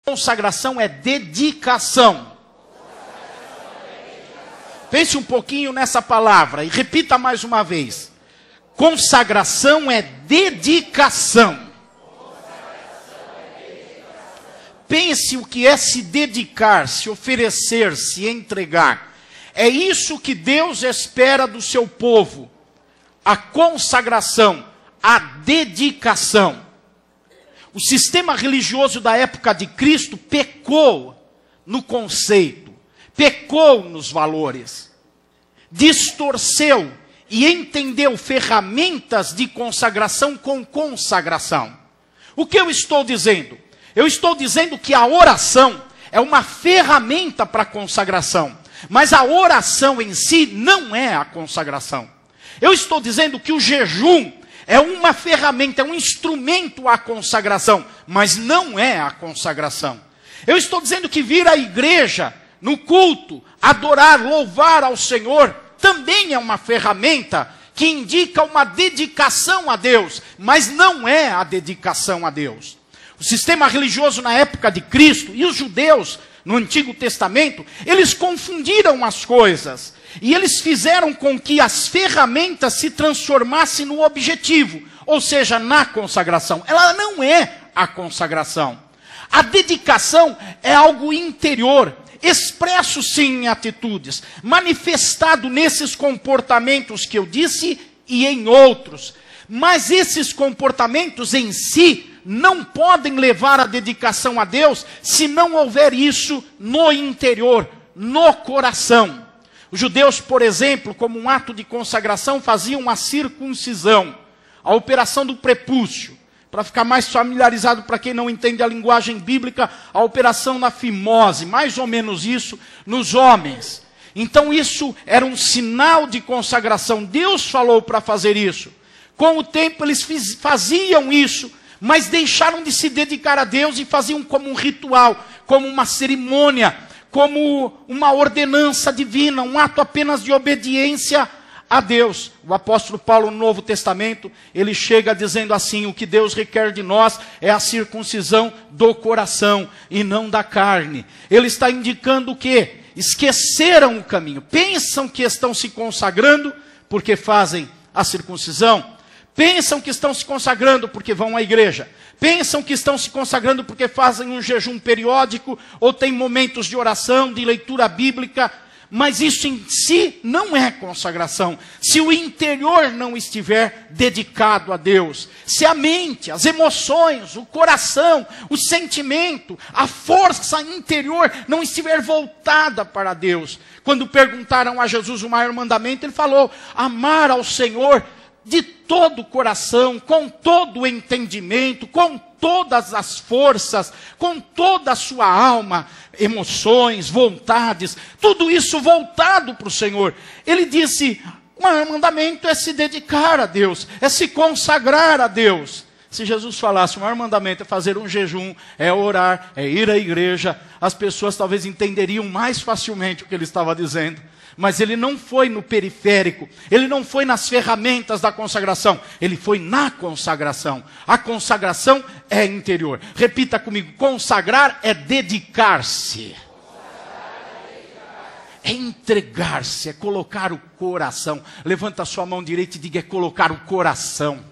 Consagração é dedicação. Pense um pouquinho nessa palavra e repita mais uma vez. Consagração é dedicação. Pense o que é se dedicar, se oferecer, se entregar. É isso que Deus espera do seu povo. A consagração, a dedicação. O sistema religioso da época de Cristo pecou no conceito, pecou nos valores, distorceu e entendeu ferramentas de consagração com consagração. O que eu estou dizendo? Eu estou dizendo que a oração é uma ferramenta para a consagração, mas a oração em si não é a consagração. Eu estou dizendo que o jejum é uma ferramenta, é um instrumento à consagração, mas não é a consagração. Eu estou dizendo que vir à igreja, no culto, adorar, louvar ao Senhor, também é uma ferramenta que indica uma dedicação a Deus, mas não é a dedicação a Deus. O sistema religioso na época de Cristo e os judeus no Antigo Testamento, eles confundiram as coisas. E eles fizeram com que as ferramentas se transformassem no objetivo, ou seja, na consagração. Ela não é a consagração. A dedicação é algo interior, expresso sim em atitudes, manifestado nesses comportamentos que eu disse e em outros. Mas esses comportamentos em si não podem levar a dedicação a Deus se não houver isso no interior, no coração. Os judeus, por exemplo, como um ato de consagração, faziam a circuncisão, a operação do prepúcio. Para ficar mais familiarizado para quem não entende a linguagem bíblica, a operação da fimose, mais ou menos isso, nos homens. Então isso era um sinal de consagração. Deus falou para fazer isso. Com o tempo eles faziam isso, mas deixaram de se dedicar a Deus e faziam como um ritual, como uma cerimônia, como uma ordenança divina, um ato apenas de obediência a Deus. O apóstolo Paulo no Novo Testamento, ele chega dizendo assim: o que Deus requer de nós é a circuncisão do coração e não da carne. Ele está indicando o quê? Esqueceram o caminho, pensam que estão se consagrando porque fazem a circuncisão, pensam que estão se consagrando porque vão à igreja, pensam que estão se consagrando porque fazem um jejum periódico, ou têm momentos de oração, de leitura bíblica, mas isso em si não é consagração. Se o interior não estiver dedicado a Deus, se a mente, as emoções, o coração, o sentimento, a força interior não estiver voltada para Deus. Quando perguntaram a Jesus o maior mandamento, ele falou: amar ao Senhor de todo o coração, com todo o entendimento, com todas as forças, com toda a sua alma, emoções, vontades, tudo isso voltado para o Senhor. Ele disse: o maior mandamento é se dedicar a Deus, é se consagrar a Deus. Se Jesus falasse, o maior mandamento é fazer um jejum, é orar, é ir à igreja, as pessoas talvez entenderiam mais facilmente o que ele estava dizendo. Mas ele não foi no periférico, ele não foi nas ferramentas da consagração, ele foi na consagração. A consagração é interior. Repita comigo: consagrar é dedicar-se. É entregar-se, é colocar o coração. Levanta a sua mão direita e diga: é colocar o coração.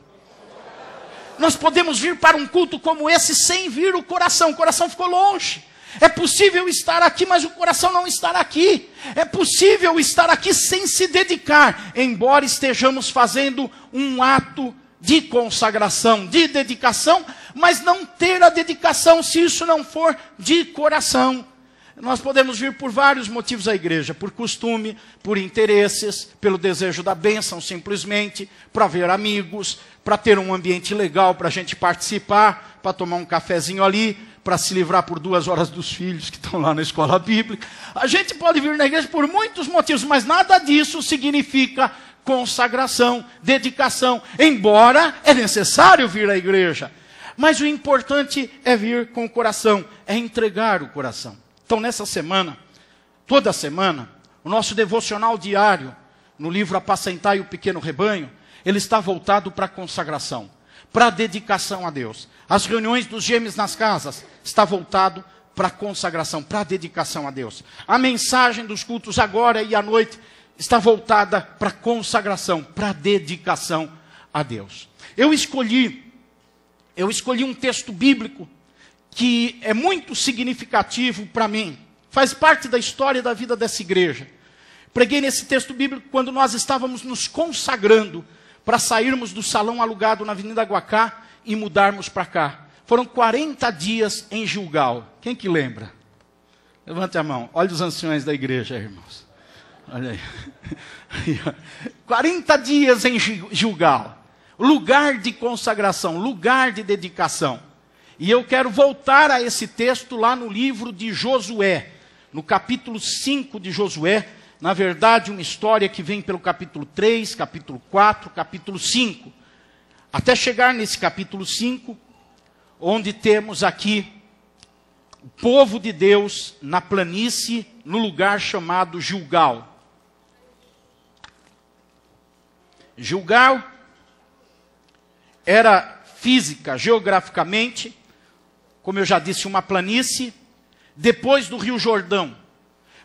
Nós podemos vir para um culto como esse sem vir o coração ficou longe. É possível estar aqui, mas o coração não estar aqui. É possível estar aqui sem se dedicar, embora estejamos fazendo um ato de consagração, de dedicação, mas não ter a dedicação se isso não for de coração. Nós podemos vir por vários motivos à igreja: por costume, por interesses, pelo desejo da bênção simplesmente, para ver amigos, para ter um ambiente legal para a gente participar, para tomar um cafezinho ali, para se livrar por 2 horas dos filhos que estão lá na escola bíblica. A gente pode vir na igreja por muitos motivos, mas nada disso significa consagração, dedicação, embora é necessário vir à igreja. Mas o importante é vir com o coração, é entregar o coração. Então nessa semana, toda semana, o nosso devocional diário, no livro Apacentai o Pequeno Rebanho, ele está voltado para a consagração, para a dedicação a Deus. As reuniões dos gêmeos nas casas está voltado para a consagração, para a dedicação a Deus. A mensagem dos cultos agora e à noite está voltada para a consagração, para a dedicação a Deus. Eu escolhi um texto bíblico que é muito significativo para mim. Faz parte da história da vida dessa igreja. Preguei nesse texto bíblico quando nós estávamos nos consagrando para sairmos do salão alugado na Avenida Guacá e mudarmos para cá. Foram 40 dias em Gilgal. Quem que lembra? Levante a mão. Olha os anciões da igreja, irmãos. Olha aí. 40 dias em Gilgal. Lugar de consagração, lugar de dedicação. E eu quero voltar a esse texto lá no livro de Josué. No capítulo 5 de Josué. Na verdade, uma história que vem pelo capítulo 3, capítulo 4, capítulo 5. Até chegar nesse capítulo 5, onde temos aqui o povo de Deus na planície, no lugar chamado Gilgal. Gilgal era física, geograficamente, como eu já disse, uma planície, depois do Rio Jordão.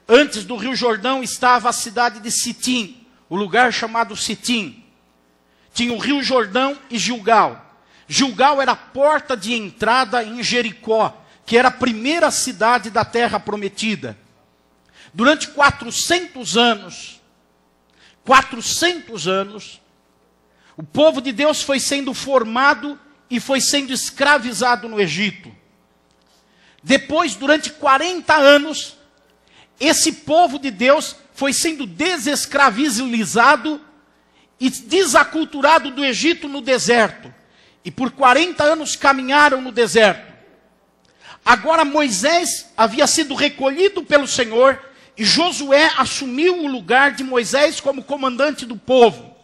Antes do Rio Jordão estava a cidade de Sitim, o lugar chamado Sitim. Tinha o Rio Jordão e Gilgal. Gilgal era a porta de entrada em Jericó, que era a primeira cidade da terra prometida. Durante 400 anos, o povo de Deus foi sendo formado e foi sendo escravizado no Egito. Depois, durante 40 anos, esse povo de Deus foi sendo desescravizado e desaculturado do Egito no deserto. E por 40 anos caminharam no deserto. Agora Moisés havia sido recolhido pelo Senhor e Josué assumiu o lugar de Moisés como comandante do povo.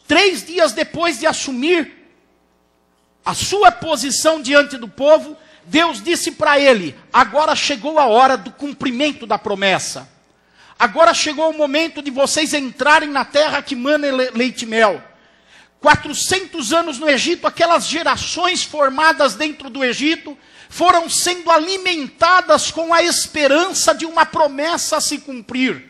3 dias depois de assumir a sua posição diante do povo, Deus disse para ele: agora chegou a hora do cumprimento da promessa. Agora chegou o momento de vocês entrarem na terra que mana leite e mel. 400 anos no Egito, aquelas gerações formadas dentro do Egito, foram sendo alimentadas com a esperança de uma promessa a se cumprir.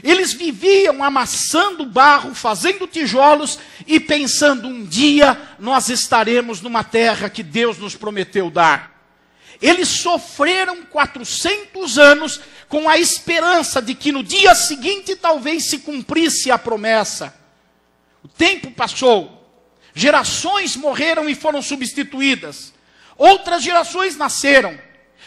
Eles viviam amassando barro, fazendo tijolos e pensando: um dia nós estaremos numa terra que Deus nos prometeu dar. Eles sofreram 400 anos com a esperança de que no dia seguinte talvez se cumprisse a promessa. O tempo passou, gerações morreram e foram substituídas, outras gerações nasceram.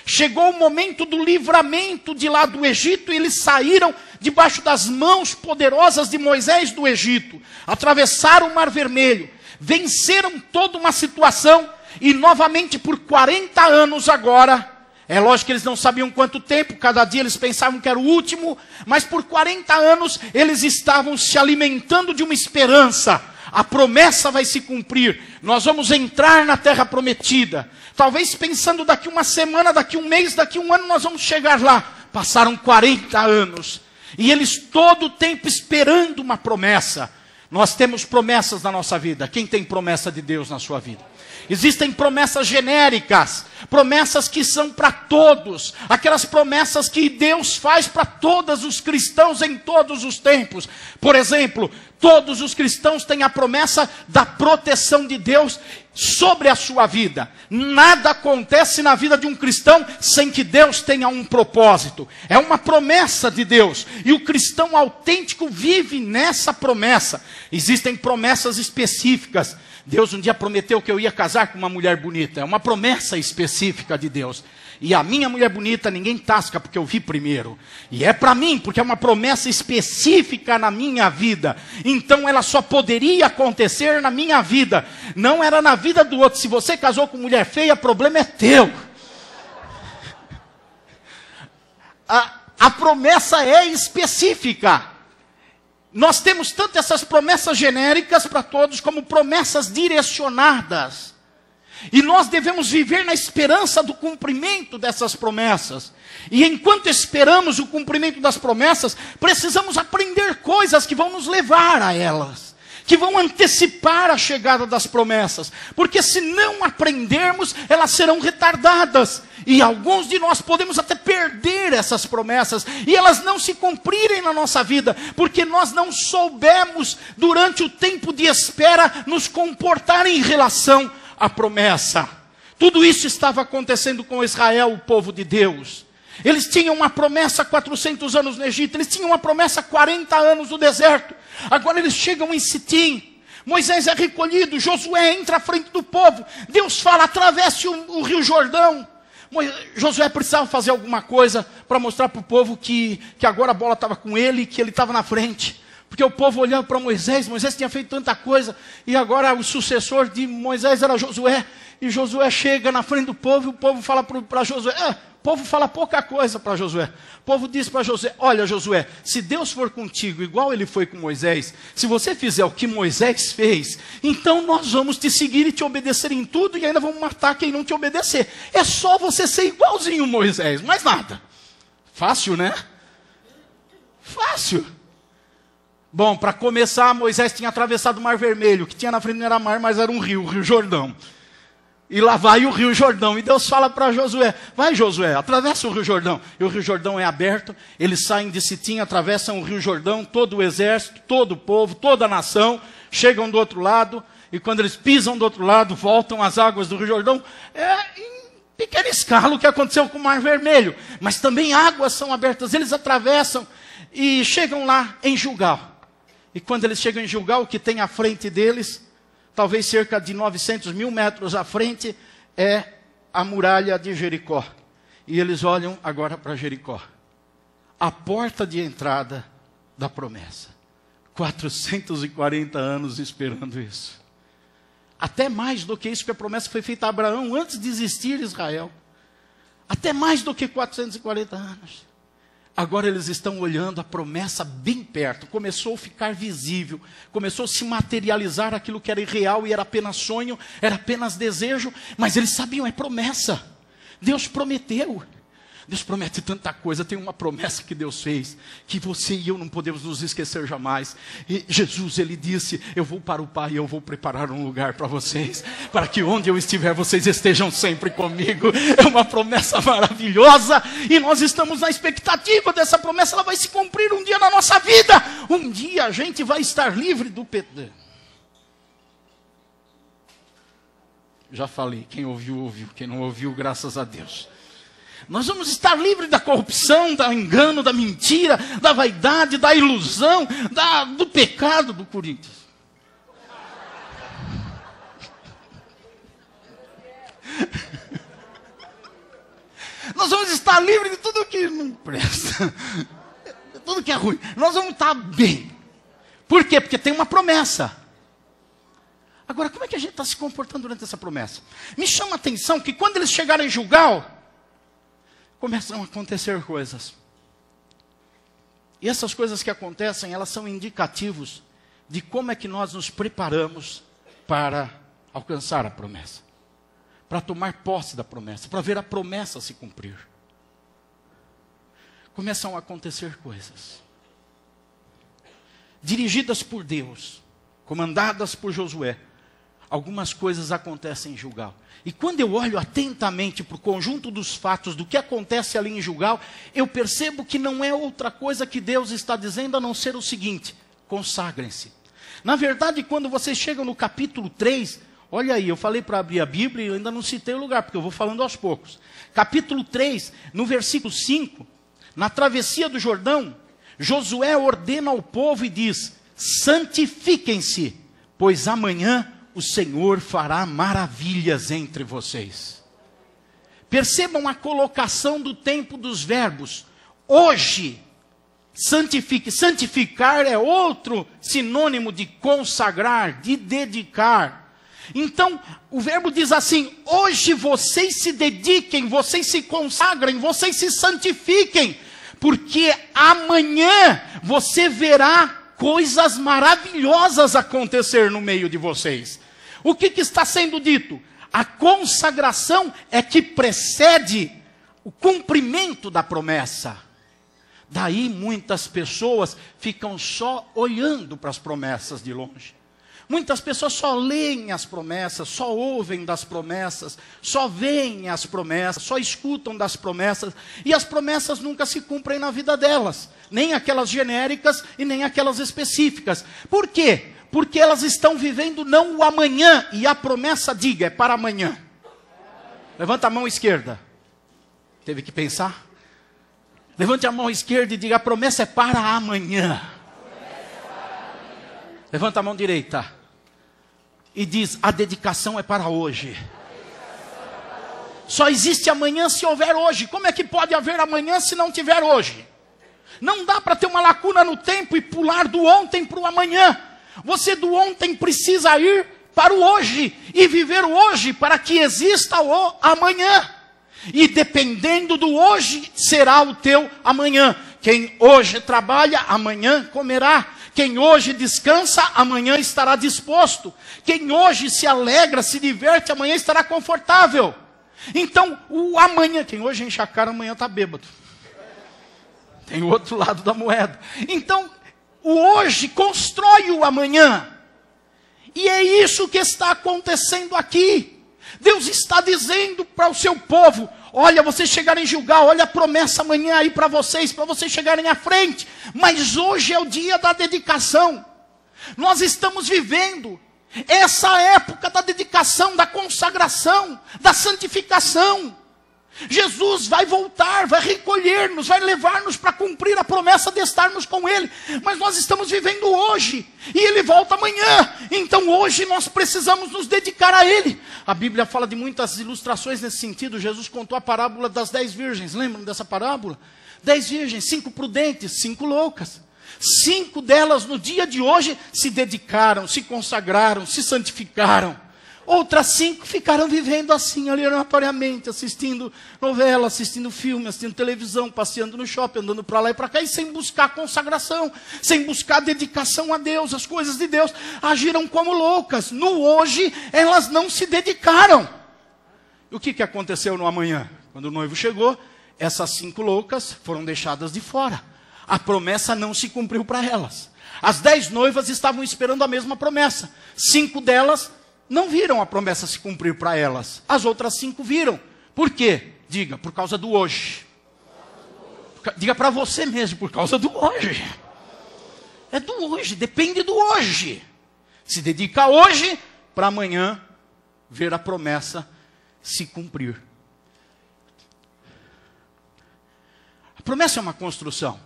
Chegou o momento do livramento de lá do Egito e eles saíram debaixo das mãos poderosas de Moisés do Egito. Atravessaram o Mar Vermelho, venceram toda uma situação e novamente por 40 anos agora, é lógico que eles não sabiam quanto tempo, cada dia eles pensavam que era o último, mas por 40 anos eles estavam se alimentando de uma esperança. A promessa vai se cumprir, nós vamos entrar na terra prometida. Talvez pensando daqui uma semana, daqui um mês, daqui um ano nós vamos chegar lá. Passaram 40 anos e eles todo o tempo esperando uma promessa. Nós temos promessas na nossa vida. Quem tem promessa de Deus na sua vida? Existem promessas genéricas, promessas que são para todos, aquelas promessas que Deus faz para todos os cristãos em todos os tempos. Por exemplo, todos os cristãos têm a promessa da proteção de Deus sobre a sua vida. Nada acontece na vida de um cristão sem que Deus tenha um propósito. É uma promessa de Deus. E o cristão autêntico vive nessa promessa. Existem promessas específicas. Deus um dia prometeu que eu ia casar com uma mulher bonita. É uma promessa específica de Deus. E a minha mulher bonita ninguém tasca porque eu vi primeiro. E é para mim, porque é uma promessa específica na minha vida. Então ela só poderia acontecer na minha vida. Não era na vida do outro. Se você casou com mulher feia, problema é teu. A promessa é específica. Nós temos tanto essas promessas genéricas para todos, como promessas direcionadas. E nós devemos viver na esperança do cumprimento dessas promessas. E enquanto esperamos o cumprimento das promessas, precisamos aprender coisas que vão nos levar a elas. que vão antecipar a chegada das promessas, porque se não aprendermos, elas serão retardadas, e alguns de nós podemos até perder essas promessas, e elas não se cumprirem na nossa vida, porque nós não soubemos, durante o tempo de espera, nos comportar em relação à promessa. Tudo isso estava acontecendo com Israel, o povo de Deus. Eles tinham uma promessa há 400 anos no Egito, eles tinham uma promessa há 40 anos no deserto. Agora eles chegam em Sitim, Moisés é recolhido, Josué entra à frente do povo. Deus fala, atravesse o rio Jordão. Josué precisava fazer alguma coisa para mostrar para o povo que agora a bola estava com ele, que ele estava na frente. Porque o povo olhando para Moisés tinha feito tanta coisa, e agora o sucessor de Moisés era Josué. E Josué chega na frente do povo, e o povo fala para Josué, o povo fala pouca coisa para Josué. O povo diz para Josué, olha Josué, se Deus for contigo, igual ele foi com Moisés, se você fizer o que Moisés fez, então nós vamos te seguir e te obedecer em tudo, e ainda vamos matar quem não te obedecer. É só você ser igualzinho Moisés, mais nada. Fácil, né? Fácil. Bom, para começar, Moisés tinha atravessado o Mar Vermelho, o que tinha na frente não era mar, mas era um rio, o Rio Jordão. E lá vai o Rio Jordão. E Deus fala para Josué, vai Josué, atravessa o Rio Jordão. E o Rio Jordão é aberto, eles saem de Sitim, atravessam o Rio Jordão, todo o exército, todo o povo, toda a nação, chegam do outro lado, e quando eles pisam do outro lado, voltam às águas do Rio Jordão. É em pequena escala o que aconteceu com o Mar Vermelho. Mas também águas são abertas, eles atravessam e chegam lá em Gilgal. E quando eles chegam em Gilgal, o que tem à frente deles, talvez cerca de 900 mil metros à frente, é a muralha de Jericó. E eles olham agora para Jericó. A porta de entrada da promessa. 440 anos esperando isso. Até mais do que isso, que a promessa foi feita a Abraão antes de existir Israel. Até mais do que 440 anos. Agora eles estão olhando a promessa bem perto, começou a ficar visível, começou a se materializar aquilo que era irreal e era apenas sonho, era apenas desejo, mas eles sabiam, é promessa. Deus prometeu. Deus promete tanta coisa, tem uma promessa que Deus fez, que você e eu não podemos nos esquecer jamais. E Jesus, ele disse, eu vou para o Pai, eu vou preparar um lugar para vocês, para que onde eu estiver, vocês estejam sempre comigo. É uma promessa maravilhosa, e nós estamos na expectativa dessa promessa, ela vai se cumprir um dia na nossa vida. Um dia a gente vai estar livre do pecado. Já falei, quem ouviu, ouviu, quem não ouviu, graças a Deus. Nós vamos estar livres da corrupção, do engano, da mentira, da vaidade, da ilusão, do pecado do Corinthians. Nós vamos estar livres de tudo que não presta, tudo que é ruim. Nós vamos estar bem. Por quê? Porque tem uma promessa. Agora, como é que a gente está se comportando durante essa promessa? Me chama a atenção que quando eles chegarem em Gilgal, começam a acontecer coisas. E essas coisas que acontecem, elas são indicativos de como é que nós nos preparamos para alcançar a promessa. Para tomar posse da promessa, para ver a promessa se cumprir. Começam a acontecer coisas. Dirigidas por Deus, comandadas por Josué, algumas coisas acontecem em Gilgal. E quando eu olho atentamente para o conjunto dos fatos do que acontece ali em Gilgal, eu percebo que não é outra coisa que Deus está dizendo a não ser o seguinte: consagrem-se. Na verdade, quando vocês chegam no capítulo 3, olha aí, eu falei para abrir a Bíblia e eu ainda não citei o lugar, porque eu vou falando aos poucos. Capítulo 3, no versículo 5, na travessia do Jordão, Josué ordena ao povo e diz: santifiquem-se, pois amanhã o Senhor fará maravilhas entre vocês. Percebam a colocação do tempo dos verbos. Hoje, santifique. Santificar é outro sinônimo de consagrar, de dedicar. Então, o verbo diz assim: hoje vocês se dediquem, vocês se consagrem, vocês se santifiquem, porque amanhã você verá coisas maravilhosas acontecer no meio de vocês. O que está sendo dito? A consagração é que precede o cumprimento da promessa. Daí muitas pessoas ficam só olhando para as promessas de longe. Muitas pessoas só leem as promessas, só ouvem das promessas, só veem as promessas, só escutam das promessas, e as promessas nunca se cumprem na vida delas, nem aquelas genéricas e nem aquelas específicas. Por quê? Porque elas estão vivendo não o amanhã, e a promessa, diga, é para amanhã. Levanta a mão esquerda. Teve que pensar? Levante a mão esquerda e diga, a promessa é para amanhã. Levanta a mão direita e diz, a dedicação é para hoje. Só existe amanhã se houver hoje. Como é que pode haver amanhã se não tiver hoje? Não dá para ter uma lacuna no tempo e pular do ontem para o amanhã. Você do ontem precisa ir para o hoje e viver o hoje para que exista o amanhã. E dependendo do hoje será o teu amanhã. Quem hoje trabalha, amanhã comerá. Quem hoje descansa, amanhã estará disposto. Quem hoje se alegra, se diverte, amanhã estará confortável. Então, o amanhã, quem hoje enche a cara, amanhã está bêbado. Tem o outro lado da moeda. Então, o hoje constrói o amanhã. E é isso que está acontecendo aqui. Deus está dizendo para o seu povo, olha, vocês chegarem em Gilgal, olha a promessa amanhã aí para vocês chegarem à frente. Mas hoje é o dia da dedicação. Nós estamos vivendo essa época da dedicação, da consagração, da santificação. Jesus vai voltar, vai recolher-nos, vai levar-nos para cumprir a promessa de estarmos com Ele. Mas nós estamos vivendo hoje, e Ele volta amanhã. Então hoje nós precisamos nos dedicar a Ele. A Bíblia fala de muitas ilustrações nesse sentido. Jesus contou a parábola das 10 virgens, lembram dessa parábola? 10 virgens, 5 prudentes, 5 loucas. 5 delas no dia de hoje se dedicaram, se consagraram, se santificaram. Outras 5 ficaram vivendo assim, aleatoriamente, assistindo novela, assistindo filme, assistindo televisão, passeando no shopping, andando para lá e para cá, e sem buscar consagração, sem buscar dedicação a Deus, as coisas de Deus. Agiram como loucas. No hoje, elas não se dedicaram. E o que aconteceu no amanhã? Quando o noivo chegou, essas 5 loucas foram deixadas de fora. A promessa não se cumpriu para elas. As 10 noivas estavam esperando a mesma promessa. 5 delas não viram a promessa se cumprir para elas. As outras 5 viram. Por quê? Diga, por causa do hoje. Diga para você mesmo, por causa do hoje. É do hoje, depende do hoje. Se dedica hoje para amanhã ver a promessa se cumprir. A promessa é uma construção.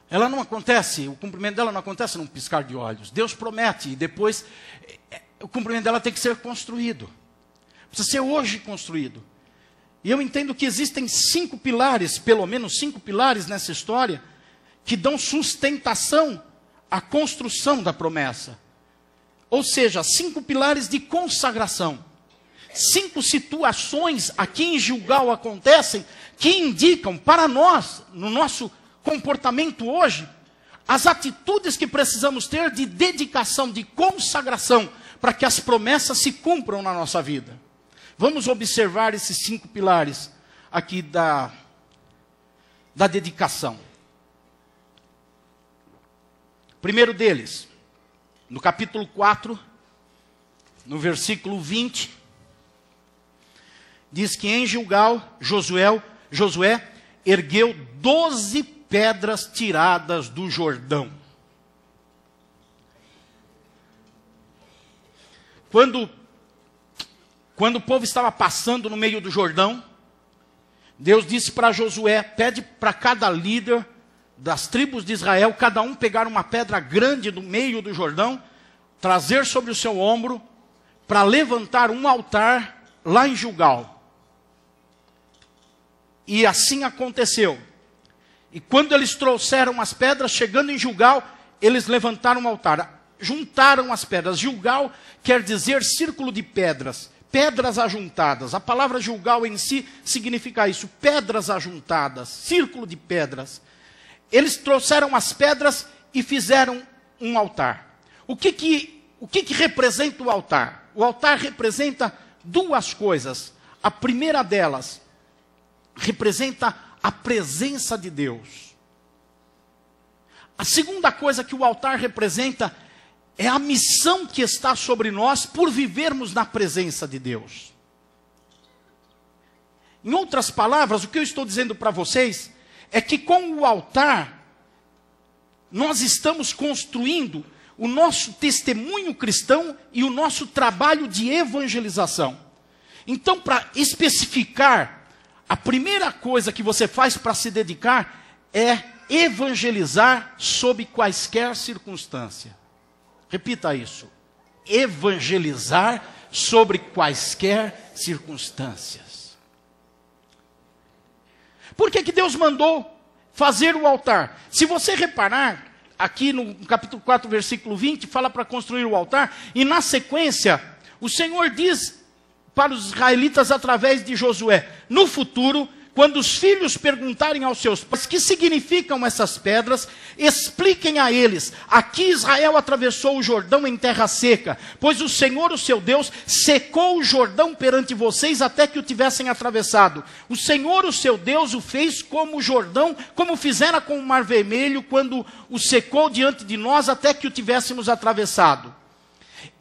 Ela não acontece, o cumprimento dela não acontece num piscar de olhos. Deus promete e depois o cumprimento dela tem que ser construído. Precisa ser hoje construído. E eu entendo que existem 5 pilares, pelo menos 5 pilares nessa história, que dão sustentação à construção da promessa. Ou seja, 5 pilares de consagração. 5 situações aqui em Gilgal acontecem que indicam para nós, no nosso comportamento hoje, as atitudes que precisamos ter de dedicação, de consagração, para que as promessas se cumpram na nossa vida. Vamos observar esses 5 pilares aqui da dedicação. Primeiro deles, no capítulo 4, no versículo 20, diz que em Gilgal, Josué ergueu 12 pedras tiradas do Jordão. Quando o povo estava passando no meio do Jordão, Deus disse para Josué, pede para cada líder das tribos de Israel, cada um pegar uma pedra grande do meio do Jordão, trazer sobre o seu ombro, para levantar um altar lá em Gilgal. E assim aconteceu. E quando eles trouxeram as pedras, chegando em Gilgal, eles levantaram um altar. Juntaram as pedras. Gilgal quer dizer círculo de pedras. Pedras ajuntadas. A palavra Gilgal em si significa isso. Pedras ajuntadas. Círculo de pedras. Eles trouxeram as pedras e fizeram um altar. O que representa o altar? O altar representa 2 coisas. A primeira delas representa a presença de Deus. A segunda coisa que o altar representa é a missão que está sobre nós por vivermos na presença de Deus. Em outras palavras, o que eu estou dizendo para vocês é que com o altar, nós estamos construindo o nosso testemunho cristão e o nosso trabalho de evangelização. Então, para especificar, a primeira coisa que você faz para se dedicar é evangelizar sob quaisquer circunstâncias. Repita isso. Evangelizar sobre quaisquer circunstâncias. Por que Deus mandou fazer o altar? Se você reparar, aqui no capítulo 4, versículo 20, fala para construir o altar, e na sequência, o Senhor diz para os israelitas através de Josué: no futuro, quando os filhos perguntarem aos seus pais o que significam essas pedras, expliquem a eles: aqui Israel atravessou o Jordão em terra seca, pois o Senhor, o seu Deus, secou o Jordão perante vocês até que o tivessem atravessado. O Senhor, o seu Deus, o fez como o Jordão, como fizera com o Mar Vermelho, quando o secou diante de nós até que o tivéssemos atravessado.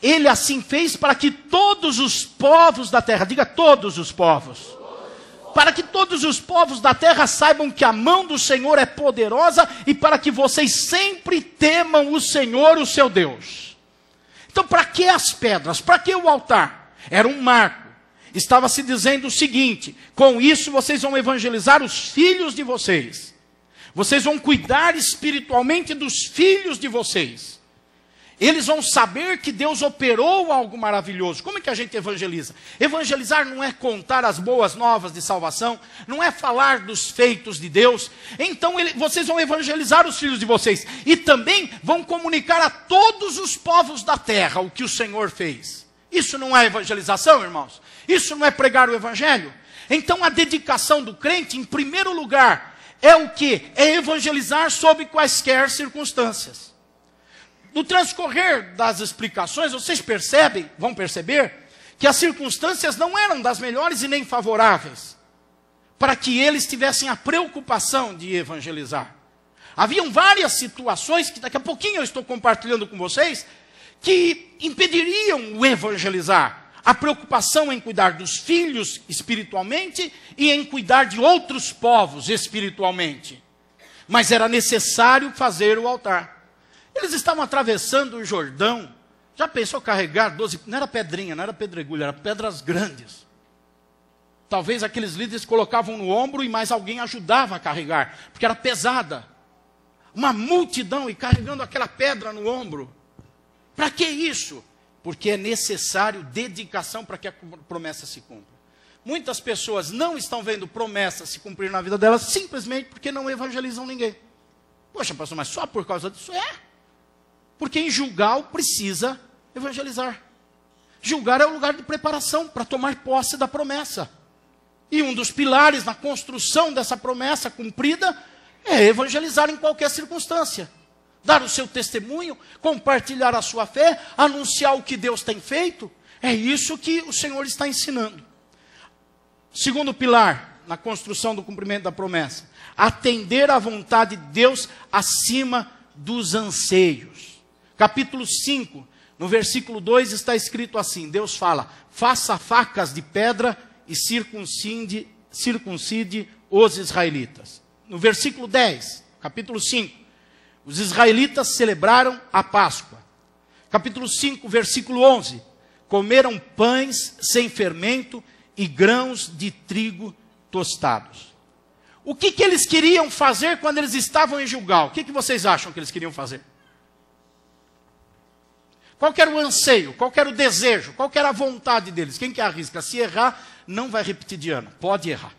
Ele assim fez para que todos os povos da terra, diga todos os povos, para que todos os povos da terra saibam que a mão do Senhor é poderosa e para que vocês sempre temam o Senhor, o seu Deus. Então, para que as pedras? Para que o altar? Era um marco. Estava se dizendo o seguinte: com isso vocês vão evangelizar os filhos de vocês. Vocês vão cuidar espiritualmente dos filhos de vocês. Eles vão saber que Deus operou algo maravilhoso. Como é que a gente evangeliza? Evangelizar não é contar as boas novas de salvação, não é falar dos feitos de Deus. Então vocês vão evangelizar os filhos de vocês. E também vão comunicar a todos os povos da terra o que o Senhor fez. Isso não é evangelização, irmãos? Isso não é pregar o evangelho? Então a dedicação do crente, em primeiro lugar, é o quê? É evangelizar sob quaisquer circunstâncias. No transcorrer das explicações, vocês vão perceber, que as circunstâncias não eram das melhores e nem favoráveis, para que eles tivessem a preocupação de evangelizar. Haviam várias situações, que daqui a pouquinho eu estou compartilhando com vocês, que impediriam o evangelizar. A preocupação em cuidar dos filhos espiritualmente e em cuidar de outros povos espiritualmente. Mas era necessário fazer o altar. Eles estavam atravessando o Jordão. Já pensou carregar 12... Não era pedrinha, não era pedregulho, eram pedras grandes. Talvez aqueles líderes colocavam no ombro e mais alguém ajudava a carregar, porque era pesada. Uma multidão e carregando aquela pedra no ombro. Para que isso? Porque é necessário dedicação para que a promessa se cumpra. Muitas pessoas não estão vendo promessas se cumprir na vida delas simplesmente porque não evangelizam ninguém. Poxa, pastor, mas só por causa disso? Porque em Gilgal precisa evangelizar. Gilgal é o lugar de preparação para tomar posse da promessa. E um dos pilares na construção dessa promessa cumprida é evangelizar em qualquer circunstância. Dar o seu testemunho, compartilhar a sua fé, anunciar o que Deus tem feito. É isso que o Senhor está ensinando. Segundo pilar na construção do cumprimento da promessa: atender à vontade de Deus acima dos anseios. Capítulo 5, no versículo 2 está escrito assim: Deus fala: faça facas de pedra e circuncide os israelitas. No versículo 10, capítulo 5, os israelitas celebraram a Páscoa. Capítulo 5, versículo 11, comeram pães sem fermento e grãos de trigo tostados. O que eles queriam fazer quando eles estavam em Gilgal? O que vocês acham que eles queriam fazer? Qual que era o anseio? Qual que era o desejo? Qual que era a vontade deles? Quem que arrisca? Se errar, não vai repetir de ano. Pode errar.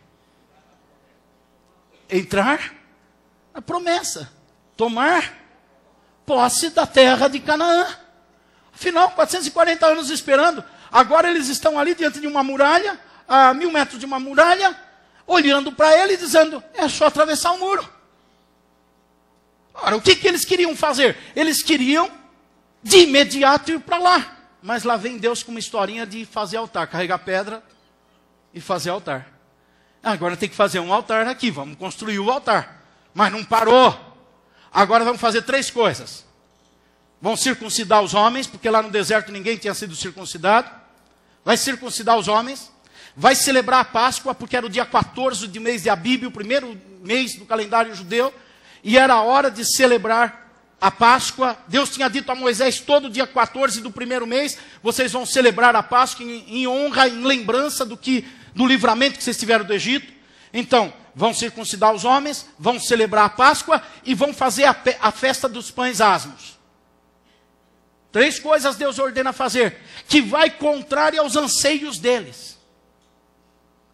Entrar na promessa. Tomar posse da terra de Canaã. Afinal, 440 anos esperando. Agora eles estão ali diante de uma muralha, a 1000 metros de uma muralha, olhando para ele e dizendo: é só atravessar o muro. Ora, o que eles queriam fazer? Eles queriam de imediato ir para lá. Mas lá vem Deus com uma historinha de fazer altar, carregar pedra e fazer altar. Agora tem que fazer um altar aqui, vamos construir o altar. Mas não parou. Agora vamos fazer 3 coisas. Vão circuncidar os homens, porque lá no deserto ninguém tinha sido circuncidado. Vai circuncidar os homens. Vai celebrar a Páscoa, porque era o dia 14 de mês de Abíb, o primeiro mês do calendário judeu. E era a hora de celebrar a Páscoa. Deus tinha dito a Moisés, todo dia 14 do primeiro mês, vocês vão celebrar a Páscoa em honra, em lembrança do livramento que vocês tiveram do Egito. Então, vão circuncidar os homens, vão celebrar a Páscoa e vão fazer a festa dos pães asmos. 3 coisas Deus ordena fazer, que vai contrário aos anseios deles.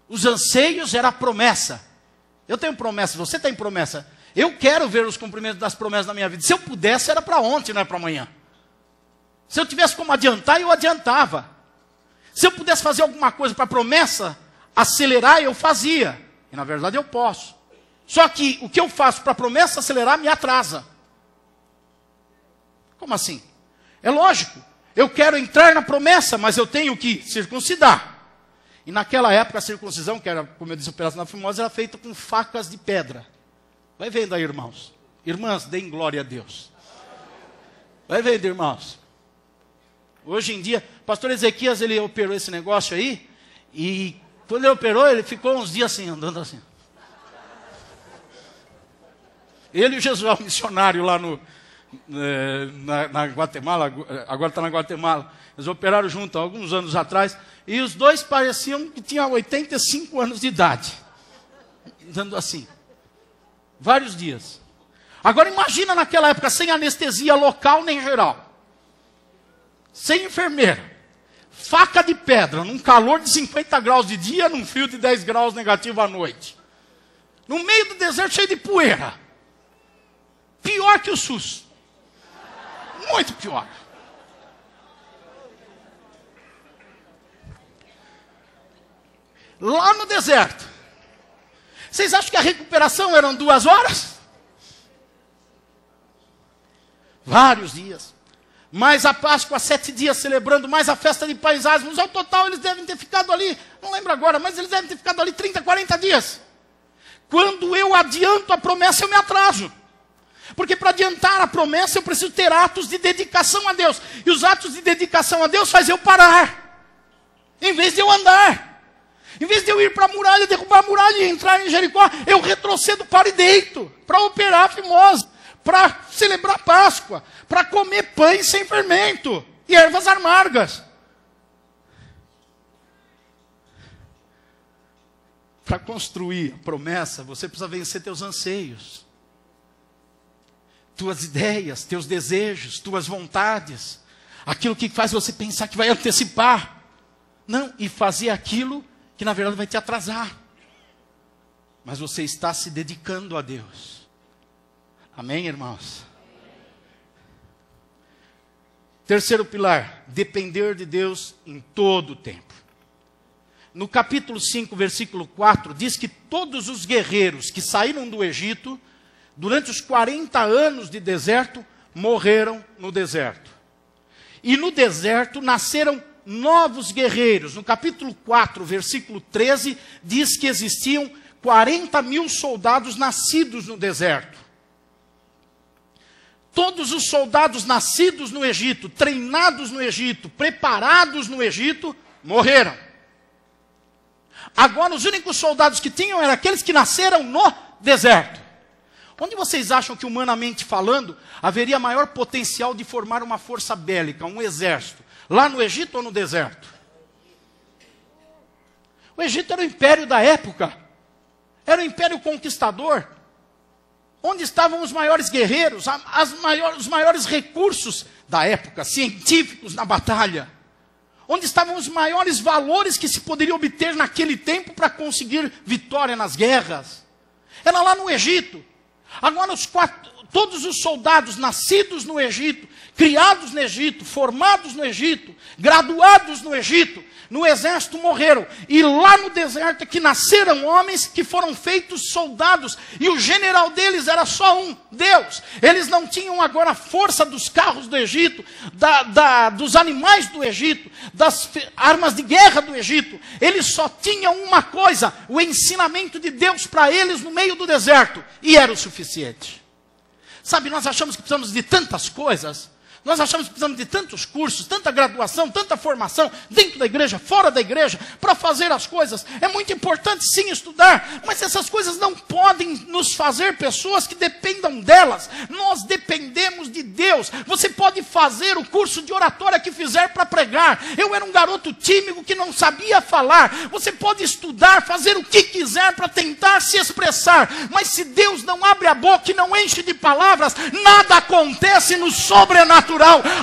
Os anseios era a promessa. Eu tenho promessa, você tem promessa. Eu quero ver os cumprimentos das promessas na minha vida. Se eu pudesse, era para ontem, não é para amanhã. Se eu tivesse como adiantar, eu adiantava. Se eu pudesse fazer alguma coisa para a promessa acelerar, eu fazia. E na verdade eu posso. Só que o que eu faço para a promessa acelerar me atrasa. Como assim? É lógico. Eu quero entrar na promessa, mas eu tenho que circuncidar. E naquela época a circuncisão, que era, como eu disse, operação famosa, era feita com facas de pedra. Vai vendo aí, irmãos. Irmãs, deem glória a Deus. Vai vendo, irmãos. Hoje em dia, o pastor Ezequias, ele operou esse negócio aí, e quando ele operou, ele ficou uns dias assim, andando assim. Ele e o Jesuel, missionário lá na Guatemala, agora está na Guatemala. Eles operaram junto há alguns anos atrás, e os dois pareciam que tinham 85 anos de idade. Andando assim. Vários dias. Agora imagina naquela época, sem anestesia local nem geral. Sem enfermeira. Faca de pedra, num calor de 50 graus de dia, num frio de 10 graus negativo à noite. No meio do deserto cheio de poeira. Pior que o SUS. Muito pior. Lá no deserto. Vocês acham que a recuperação eram 2 horas? Vários dias. Mais a Páscoa, 7 dias celebrando, mais a festa de pães asmos. Ao total eles devem ter ficado ali, não lembro agora, mas eles devem ter ficado ali 30, 40 dias. Quando eu adianto a promessa, eu me atraso. Porque para adiantar a promessa, eu preciso ter atos de dedicação a Deus. E os atos de dedicação a Deus fazem eu parar. Em vez de eu andar. Em vez de eu ir para a muralha, derrubar a muralha e entrar em Jericó, eu retrocedo para e deito. Para operar a fimosa. Para celebrar a Páscoa. Para comer pães sem fermento. E ervas amargas. Para construir a promessa, você precisa vencer teus anseios. Tuas ideias, teus desejos, tuas vontades. Aquilo que faz você pensar que vai antecipar. Não, e fazer aquilo que na verdade vai te atrasar. Mas você está se dedicando a Deus. Amém, irmãos? Terceiro pilar, depender de Deus em todo o tempo. No capítulo 5, versículo 4, diz que todos os guerreiros que saíram do Egito, durante os 40 anos de deserto, morreram no deserto. E no deserto nasceram novos guerreiros. No capítulo 4, versículo 13, diz que existiam 40.000 soldados nascidos no deserto. Todos os soldados nascidos no Egito, treinados no Egito, preparados no Egito, morreram. Agora os únicos soldados que tinham eram aqueles que nasceram no deserto. Onde vocês acham que, humanamente falando, haveria maior potencial de formar uma força bélica, um exército? Lá no Egito ou no deserto? O Egito era o império da época. Era o império conquistador. Onde estavam os maiores guerreiros, os maiores recursos da época, científicos na batalha. Onde estavam os maiores valores que se poderiam obter naquele tempo para conseguir vitória nas guerras. Era lá no Egito. Agora todos os soldados nascidos no Egito, criados no Egito, formados no Egito, graduados no Egito, no exército morreram. E lá no deserto é que nasceram homens que foram feitos soldados. E o general deles era só um, Deus. Eles não tinham agora a força dos carros do Egito, dos animais do Egito, das armas de guerra do Egito. Eles só tinham uma coisa, o ensinamento de Deus para eles no meio do deserto. E era o suficiente. Sabe, nós achamos que precisamos de tantas coisas. Nós achamos que precisamos de tantos cursos, tanta graduação, tanta formação, dentro da igreja, fora da igreja, para fazer as coisas. É muito importante sim estudar, mas essas coisas não podem nos fazer pessoas que dependam delas. Nós dependemos de Deus. Você pode fazer o curso de oratória que fizer para pregar. Eu era um garoto tímido que não sabia falar. Você pode estudar, fazer o que quiser para tentar se expressar, mas se Deus não abre a boca e não enche de palavras, nada acontece no sobrenatural.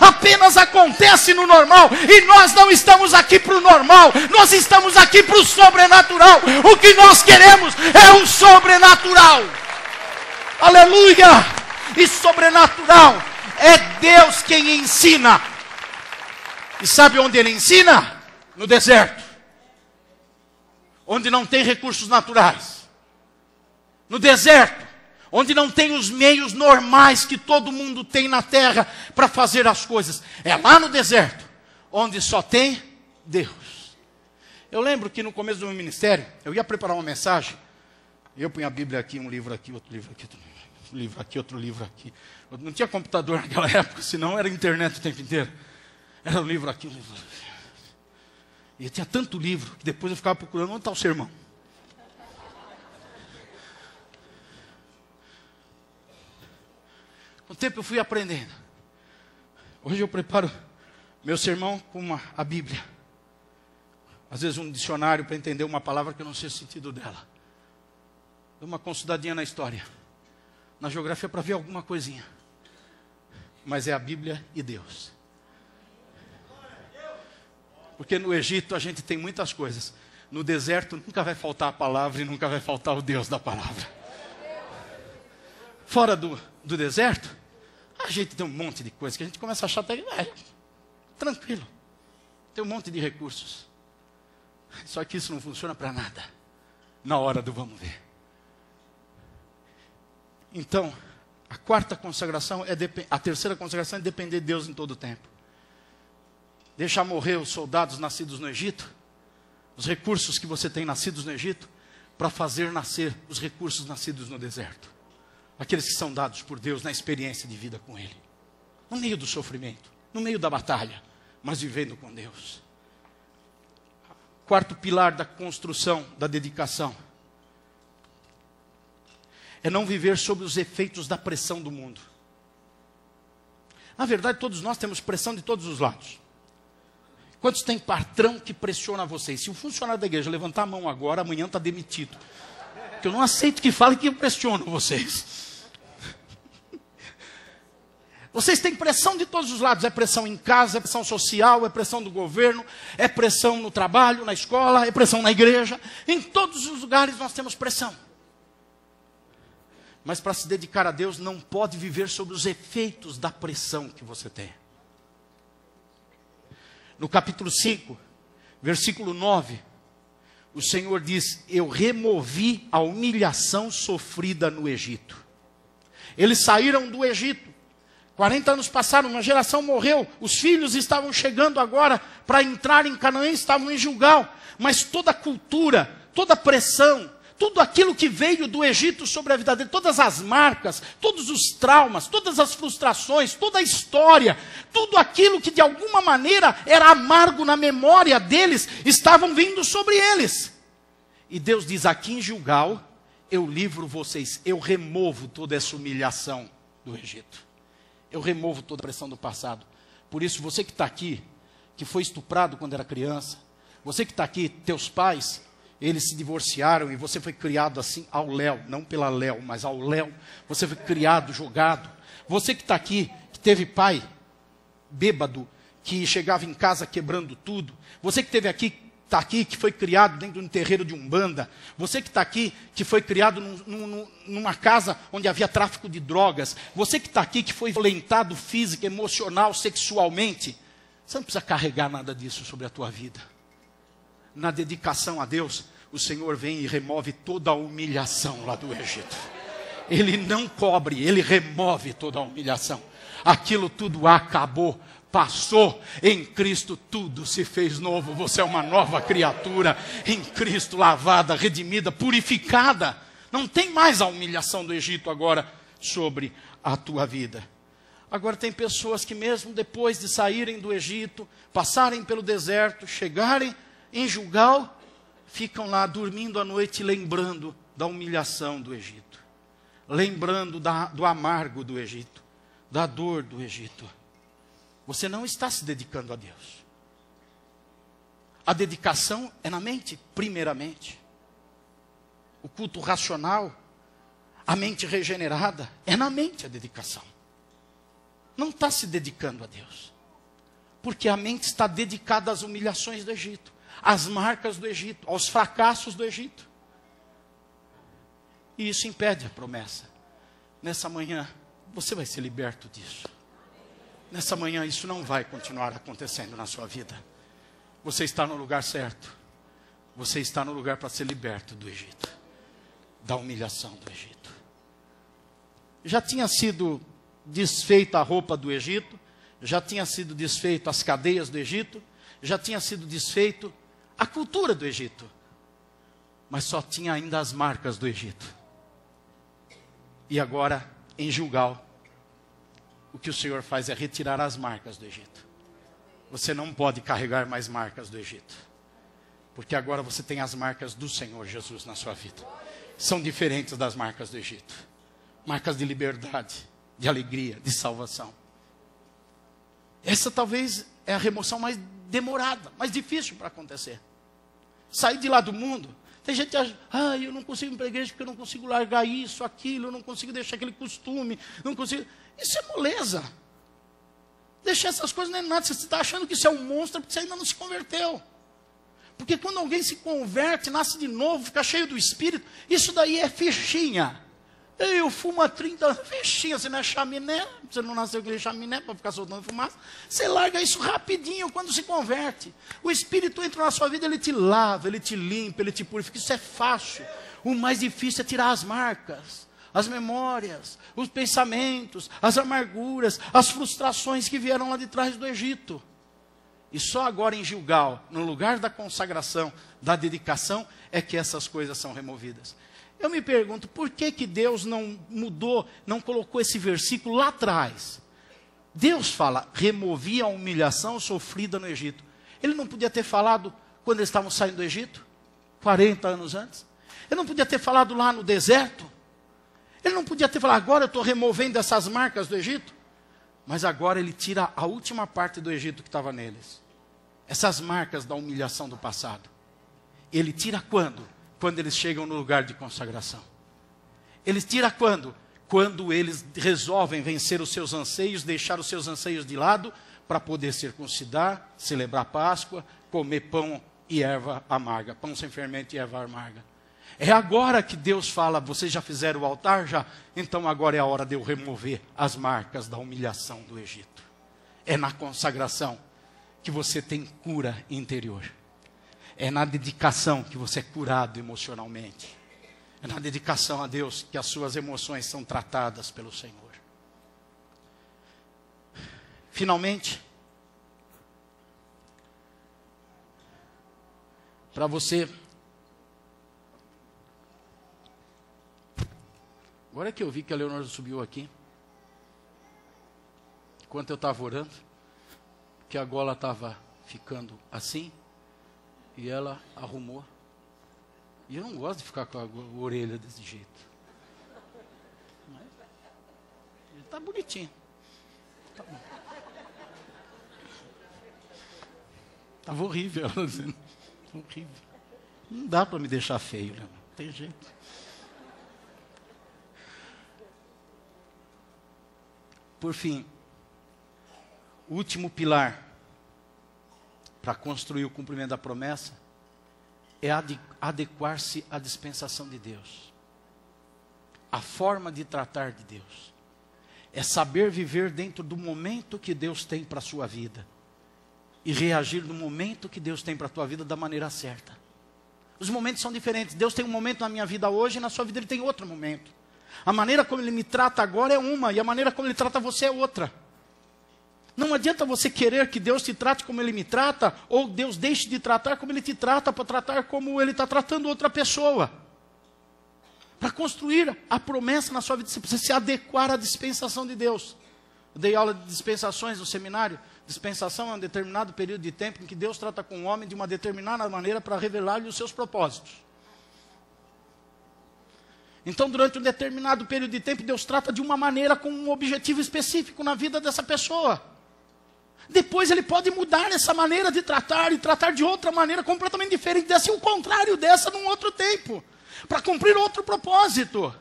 Apenas acontece no normal, e nós não estamos aqui para o normal, nós estamos aqui para o sobrenatural. O que nós queremos é o sobrenatural. Aleluia! E sobrenatural é Deus quem ensina. E sabe onde Ele ensina? No deserto, onde não tem recursos naturais, no deserto, onde não tem os meios normais que todo mundo tem na terra para fazer as coisas. É lá no deserto, onde só tem Deus. Eu lembro que no começo do meu ministério, eu ia preparar uma mensagem, e eu punha a Bíblia aqui, um livro aqui, outro livro aqui, outro livro aqui, outro livro aqui. Eu não tinha computador naquela época, senão era internet o tempo inteiro. Era um livro aqui, um livro aqui. E eu tinha tanto livro, que depois eu ficava procurando onde está o sermão. Com o tempo eu fui aprendendo. Hoje eu preparo meu sermão com a Bíblia. Às vezes um dicionário para entender uma palavra que eu não sei o sentido dela. Dou uma consultadinha na história. Na geografia para ver alguma coisinha. Mas é a Bíblia e Deus. Porque no Egito a gente tem muitas coisas. No deserto nunca vai faltar a palavra e nunca vai faltar o Deus da palavra. Fora do deserto, a gente tem um monte de coisa que a gente começa a achar até tranquilo. Tem um monte de recursos. Só que isso não funciona para nada. Na hora do vamos ver. Então, a terceira consagração é depender de Deus em todo o tempo. Deixar morrer os soldados nascidos no Egito, os recursos que você tem nascidos no Egito, para fazer nascer os recursos nascidos no deserto. Aqueles que são dados por Deus na experiência de vida com Ele. No meio do sofrimento, no meio da batalha, mas vivendo com Deus. Quarto pilar da construção, da dedicação, é não viver sob os efeitos da pressão do mundo. Na verdade, todos nós temos pressão de todos os lados. Quantos tem patrão que pressiona vocês? Se o funcionário da igreja levantar a mão agora, amanhã está demitido. Porque eu não aceito que fale que eu pressiono vocês. Vocês têm pressão de todos os lados. É pressão em casa, é pressão social, é pressão do governo, é pressão no trabalho, na escola, é pressão na igreja. Em todos os lugares nós temos pressão. Mas para se dedicar a Deus, não pode viver sob os efeitos da pressão que você tem. No capítulo 5, versículo 9, o Senhor diz: eu removi a humilhação sofrida no Egito. Eles saíram do Egito. 40 anos passaram, uma geração morreu. Os filhos estavam chegando agora para entrar em Canaã, estavam em Gilgal. Mas toda a cultura, toda a pressão, tudo aquilo que veio do Egito sobre a vida dele, todas as marcas, todos os traumas, todas as frustrações, toda a história, tudo aquilo que de alguma maneira era amargo na memória deles, estavam vindo sobre eles. E Deus diz: aqui em Gilgal, eu livro vocês, eu removo toda essa humilhação do Egito. Eu removo toda a pressão do passado. Por isso, você que está aqui, que foi estuprado quando era criança, você que está aqui, teus pais, eles se divorciaram e você foi criado assim ao léu, não pela léu, mas ao léu. Você foi criado, jogado. Você que está aqui, que teve pai bêbado, que chegava em casa quebrando tudo. Você que teve aqui, está aqui, que foi criado dentro de um terreiro de umbanda. Você que está aqui, que foi criado numa casa onde havia tráfico de drogas. Você que está aqui, que foi violentado física, emocional, sexualmente. Você não precisa carregar nada disso sobre a tua vida. Na dedicação a Deus, o Senhor vem e remove toda a humilhação lá do Egito. Ele não cobre, Ele remove toda a humilhação. Aquilo tudo acabou, passou. Em Cristo tudo se fez novo. Você é uma nova criatura. Em Cristo, lavada, redimida, purificada. Não tem mais a humilhação do Egito agora sobre a tua vida. Agora tem pessoas que mesmo depois de saírem do Egito, passarem pelo deserto, chegarem em Gilgal, ficam lá dormindo à noite lembrando da humilhação do Egito. Lembrando do amargo do Egito, da dor do Egito. Você não está se dedicando a Deus. A dedicação é na mente, primeiramente. O culto racional, a mente regenerada, é na mente a dedicação. Não está se dedicando a Deus. Porque a mente está dedicada às humilhações do Egito, às marcas do Egito, aos fracassos do Egito. E isso impede a promessa. Nessa manhã, você vai ser liberto disso. Nessa manhã, isso não vai continuar acontecendo na sua vida. Você está no lugar certo. Você está no lugar para ser liberto do Egito, da humilhação do Egito. Já tinha sido desfeita a roupa do Egito, já tinha sido desfeito as cadeias do Egito, já tinha sido desfeito a cultura do Egito, mas só tinha ainda as marcas do Egito. E agora, em Gilgal, o que o Senhor faz é retirar as marcas do Egito. Você não pode carregar mais marcas do Egito, porque agora você tem as marcas do Senhor Jesus na sua vida. São diferentes das marcas do Egito. Marcas de liberdade, de alegria, de salvação. Essa talvez é a remoção mais demorada, mais difícil para acontecer. Sair de lá do mundo. Tem gente que acha, eu não consigo ir para a igreja porque eu não consigo largar isso, aquilo, eu não consigo deixar aquele costume, não consigo. Isso é moleza. Deixar essas coisas não é nada. Você está achando que isso é um monstro porque você ainda não se converteu. Porque quando alguém se converte, nasce de novo, fica cheio do Espírito, isso daí é fichinha. Eu fumo há 30 anos, fichinha, você não é chaminé, você não nasceu com aquele chaminé para ficar soltando fumaça. Você larga isso rapidinho quando se converte. O Espírito entra na sua vida, ele te lava, ele te limpa, ele te purifica. Isso é fácil. O mais difícil é tirar as marcas, as memórias, os pensamentos, as amarguras, as frustrações que vieram lá de trás do Egito. E só agora em Gilgal, no lugar da consagração, da dedicação, é que essas coisas são removidas. Eu me pergunto, por que Deus não mudou, não colocou esse versículo lá atrás? Deus fala, removi a humilhação sofrida no Egito. Ele não podia ter falado quando eles estavam saindo do Egito? 40 anos antes? Ele não podia ter falado lá no deserto? Ele não podia ter falado, agora eu estou removendo essas marcas do Egito? Mas agora ele tira a última parte do Egito que estava neles. Essas marcas da humilhação do passado. Ele tira quando? Quando eles chegam no lugar de consagração. Eles tiram quando? Quando eles resolvem vencer os seus anseios, deixar os seus anseios de lado, para poder circuncidar, celebrar Páscoa, comer pão e erva amarga. Pão sem fermento e erva amarga. É agora que Deus fala, vocês já fizeram o altar? Já? Então agora é a hora de eu remover as marcas da humilhação do Egito. É na consagração que você tem cura interior. É na dedicação que você é curado emocionalmente. É na dedicação a Deus que as suas emoções são tratadas pelo Senhor. Finalmente, para você... Agora é que eu vi que a Leonor subiu aqui. Enquanto eu estava orando, que a gola estava ficando assim. E ela arrumou. E eu não gosto de ficar com a orelha desse jeito. Mas ele está bonitinho. Tá bom. Estava horrível, ela dizendo. Horrível. Não dá para me deixar feio, né? Não tem jeito. Por fim, o último pilar para construir o cumprimento da promessa é adequar-se à dispensação de Deus. A forma de tratar de Deus. É saber viver dentro do momento que Deus tem para a sua vida. E reagir no momento que Deus tem para a tua vida da maneira certa. Os momentos são diferentes. Deus tem um momento na minha vida hoje e na sua vida Ele tem outro momento. A maneira como Ele me trata agora é uma e a maneira como Ele trata você é outra. Não adianta você querer que Deus te trate como Ele me trata, ou Deus deixe de tratar como Ele te trata, para tratar como Ele está tratando outra pessoa. Para construir a promessa na sua vida, você precisa se adequar à dispensação de Deus. Eu dei aula de dispensações no seminário. Dispensação é um determinado período de tempo em que Deus trata com o homem de uma determinada maneira para revelar-lhe os seus propósitos. Então, durante um determinado período de tempo, Deus trata de uma maneira com um objetivo específico na vida dessa pessoa. Depois ele pode mudar essa maneira de tratar e tratar de outra maneira completamente diferente dessa e o contrário dessa num outro tempo, para cumprir outro propósito.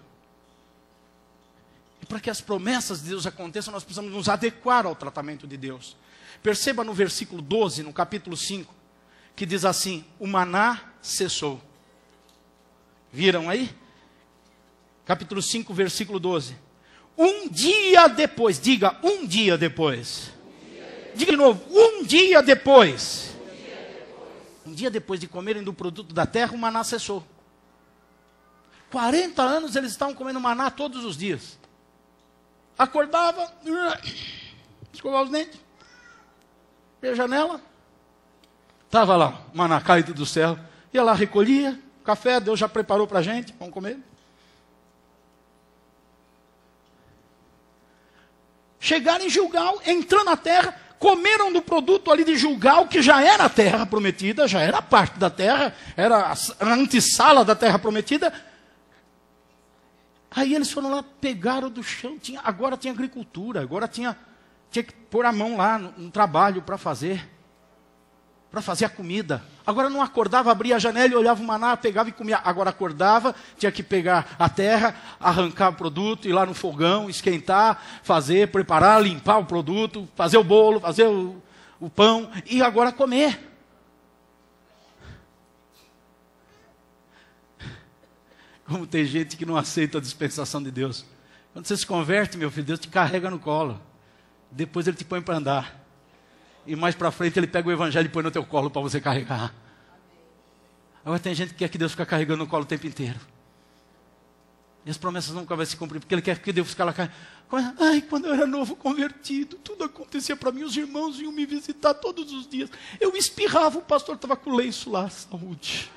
E para que as promessas de Deus aconteçam, nós precisamos nos adequar ao tratamento de Deus. Perceba no versículo 12, no capítulo 5, que diz assim: o maná cessou. Viram aí? Capítulo 5, versículo 12. Um dia depois, diga, um dia depois. Diga de novo, um dia depois. Um dia depois de comerem do produto da terra, o maná cessou. 40 anos eles estavam comendo maná todos os dias. Acordava, escovava os dentes, abria a janela, estava lá, maná caído do céu. Ia lá, recolhia, café, Deus já preparou para a gente, vamos comer. Chegaram em Gilgal, entrando na terra, comeram do produto ali de Gilgal, que já era a terra prometida, já era parte da terra, era a antessala da terra prometida. Aí eles foram lá, pegaram do chão, agora tinha agricultura, agora tinha que pôr a mão lá no trabalho para fazer a comida. Agora não acordava, abria a janela e olhava o maná, pegava e comia. Agora acordava, tinha que pegar a terra, arrancar o produto, ir lá no fogão, esquentar, fazer, preparar, limpar o produto, fazer o bolo, fazer o pão e agora comer. Como tem gente que não aceita a dispensação de Deus. Quando você se converte, meu filho, Deus te carrega no colo. Depois ele te põe para andar. E mais para frente ele pega o evangelho e põe no teu colo para você carregar. Agora tem gente que quer que Deus fique carregando no colo o tempo inteiro. E as promessas nunca vão se cumprir, porque ele quer que Deus fique lá carregando. Ai, quando eu era novo convertido, tudo acontecia para mim, os irmãos vinham me visitar todos os dias. Eu espirrava, o pastor estava com o lenço lá, saúde.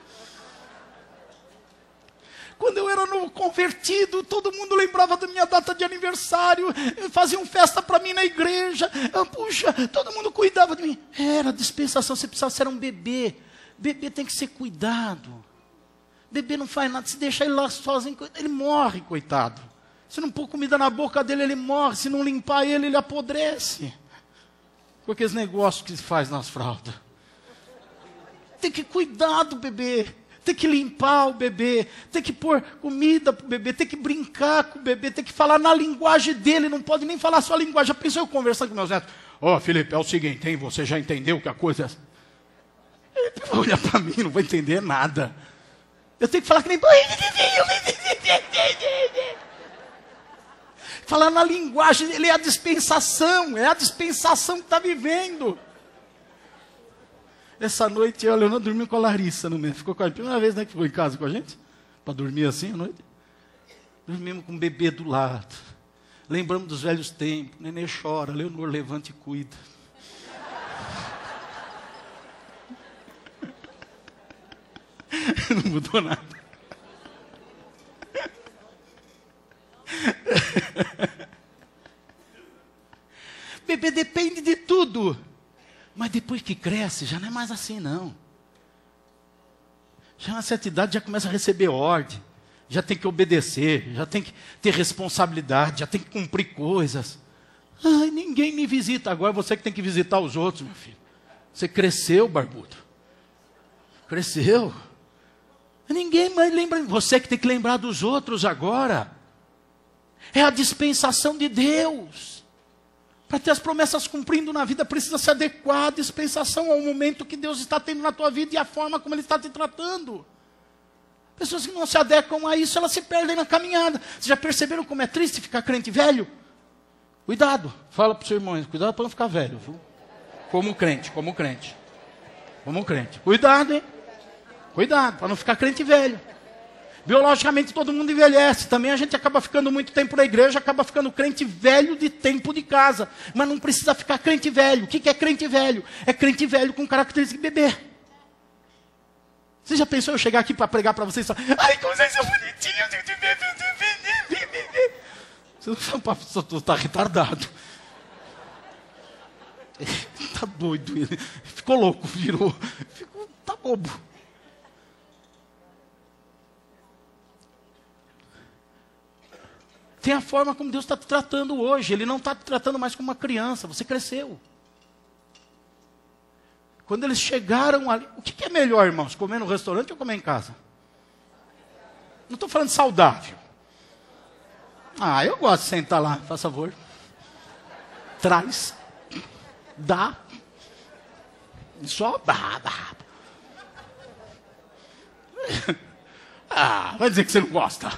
Quando eu era novo convertido, todo mundo lembrava da minha data de aniversário, faziam festa para mim na igreja, puxa, todo mundo cuidava de mim. Era dispensação, você precisava ser um bebê. Bebê tem que ser cuidado. Bebê não faz nada, se deixar ele lá sozinho, ele morre, coitado. Se não pôr comida na boca dele, ele morre. Se não limpar ele, ele apodrece. Com aqueles negócios que se faz nas fraldas. Tem que cuidar do bebê. Tem que limpar o bebê, tem que pôr comida para o bebê, tem que brincar com o bebê, tem que falar na linguagem dele, não pode nem falar sua linguagem. Já pensou eu conversando com meus netos? Felipe, é o seguinte, hein, você já entendeu que a coisa é... Ele vai olhar para mim, não vai entender nada. Eu tenho que falar que nem... Falar na linguagem, ele é a dispensação que está vivendo. Essa noite, eu não dormi com a Larissa no meio. Ficou com a primeira vez, né, que ficou em casa com a gente, para dormir assim à noite. Dormimos com o bebê do lado. Lembramos dos velhos tempos. Nenê chora, Leonor levanta e cuida. Não mudou nada. Bebê depende de tudo. Mas depois que cresce, já não é mais assim, não. Já na certa idade já começa a receber ordem. Já tem que obedecer, já tem que ter responsabilidade, já tem que cumprir coisas. Ai, ninguém me visita. Agora você que tem que visitar os outros, meu filho. Você cresceu, barbudo. Cresceu. Ninguém mais lembra. Você que tem que lembrar dos outros agora. É a dispensação de Deus. Para ter as promessas cumprindo na vida, precisa se adequar à dispensação, ao momento que Deus está tendo na tua vida e à forma como Ele está te tratando. Pessoas que não se adequam a isso, elas se perdem na caminhada. Vocês já perceberam como é triste ficar crente velho? Cuidado, fala para o seu irmão, cuidado para não ficar velho, viu? Como crente. Cuidado, hein? Cuidado, para não ficar crente velho. Biologicamente todo mundo envelhece. Também a gente acaba ficando muito tempo na igreja, acaba ficando crente velho de tempo de casa. Mas não precisa ficar crente velho. O que é crente velho? É crente velho com característica de bebê. Você já pensou eu chegar aqui para pregar para vocês e falar, ai, como vocês são bonitinhos. Você não fala, pastor, está retardado. tá doido ele. Ficou louco, virou. Tá bobo. Tem a forma como Deus está te tratando hoje. Ele não está te tratando mais como uma criança. Você cresceu. Quando eles chegaram ali... O que é melhor, irmãos? Comer no restaurante ou comer em casa? Não estou falando saudável. Eu gosto de sentar lá. Faz favor. Traz. Dá. Só... vai dizer que você não gosta.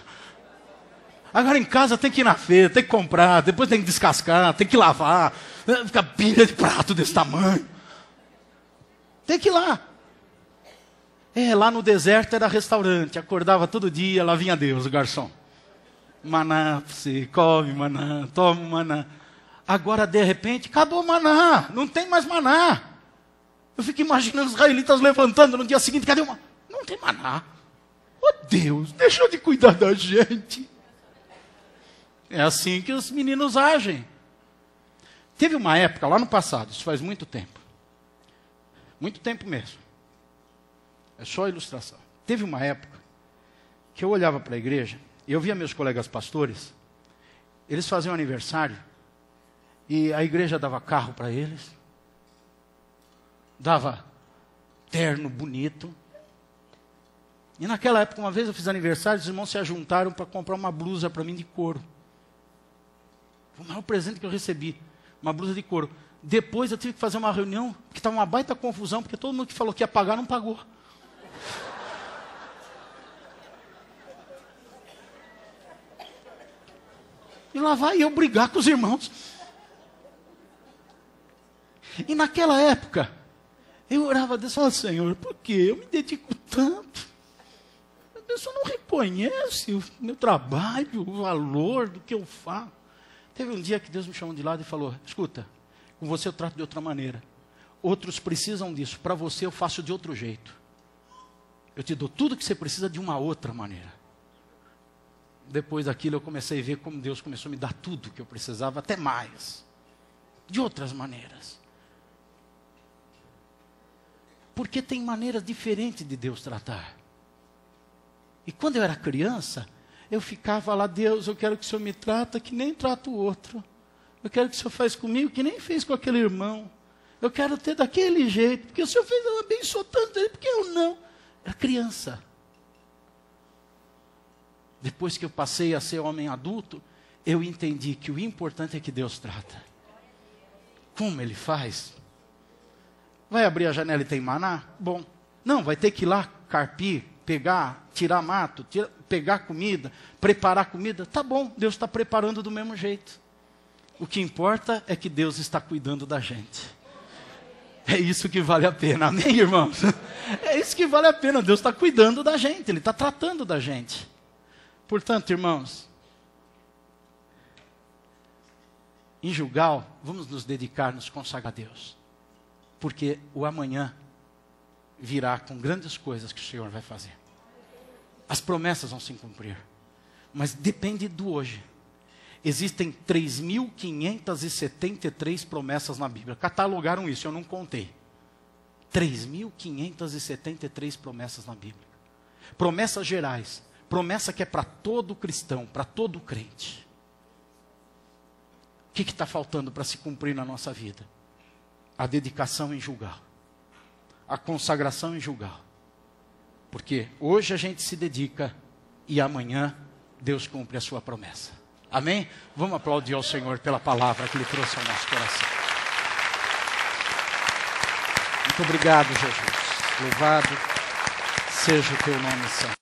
Agora em casa tem que ir na feira, tem que comprar, depois tem que descascar, tem que lavar, fica pilha de prato desse tamanho. Tem que ir lá. Lá no deserto era restaurante, acordava todo dia, lá vinha Deus, o garçom. Maná, você come maná, toma maná. Agora de repente, acabou o maná, não tem mais maná. Eu fico imaginando os israelitas levantando no dia seguinte, cadê o maná? Não tem maná. Oh Deus, deixou de cuidar da gente. É assim que os meninos agem. Teve uma época, lá no passado, isso faz muito tempo. Muito tempo mesmo. É só ilustração. Teve uma época que eu olhava para a igreja e eu via meus colegas pastores, eles faziam aniversário e a igreja dava carro para eles, dava terno bonito. E naquela época, uma vez eu fiz aniversário, os irmãos se ajuntaram para comprar uma blusa para mim de couro. Foi o maior presente que eu recebi, uma blusa de couro. Depois eu tive que fazer uma reunião, que estava uma baita confusão, porque todo mundo que falou que ia pagar, não pagou. E lá vai eu brigar com os irmãos. E naquela época, eu orava a Deus e falava, Senhor, por que eu me dedico tanto? A pessoa não reconhece o meu trabalho, o valor do que eu faço. Teve um dia que Deus me chamou de lado e falou, escuta, com você eu trato de outra maneira. Outros precisam disso, para você eu faço de outro jeito. Eu te dou tudo que você precisa de uma outra maneira. Depois daquilo eu comecei a ver como Deus começou a me dar tudo que eu precisava, até mais. De outras maneiras. Porque tem maneiras diferentes de Deus tratar. E quando eu era criança, eu ficava lá, Deus, eu quero que o Senhor me trata que nem trata o outro. Eu quero que o Senhor faça comigo que nem fez com aquele irmão. Eu quero ter daquele jeito, porque o Senhor fez, eu abençoou tanto ele, porque eu não. Era criança. Depois que eu passei a ser homem adulto, eu entendi que o importante é que Deus trata. Como Ele faz? Vai abrir a janela e tem maná? Bom. Não, vai ter que ir lá carpir, pegar, tirar mato, pegar comida, preparar comida. Tá bom, Deus está preparando do mesmo jeito. O que importa é que Deus está cuidando da gente. É isso que vale a pena, amém, irmãos? É isso que vale a pena, Deus está cuidando da gente, Ele está tratando da gente. Portanto, irmãos, em Gilgal, vamos nos dedicar, nos consagrar a Deus. Porque o amanhã virá com grandes coisas que o Senhor vai fazer. As promessas vão se cumprir. Mas depende do hoje. Existem 3.573 promessas na Bíblia. Catalogaram isso, eu não contei. 3.573 promessas na Bíblia. Promessas gerais. Promessa que é para todo cristão, para todo crente. O que está faltando para se cumprir na nossa vida? A dedicação em Gilgal. A consagração em Gilgal. Porque hoje a gente se dedica e amanhã Deus cumpre a sua promessa. Amém? Vamos aplaudir ao Senhor pela palavra que Ele trouxe ao nosso coração. Muito obrigado, Jesus. Louvado seja o teu nome santo.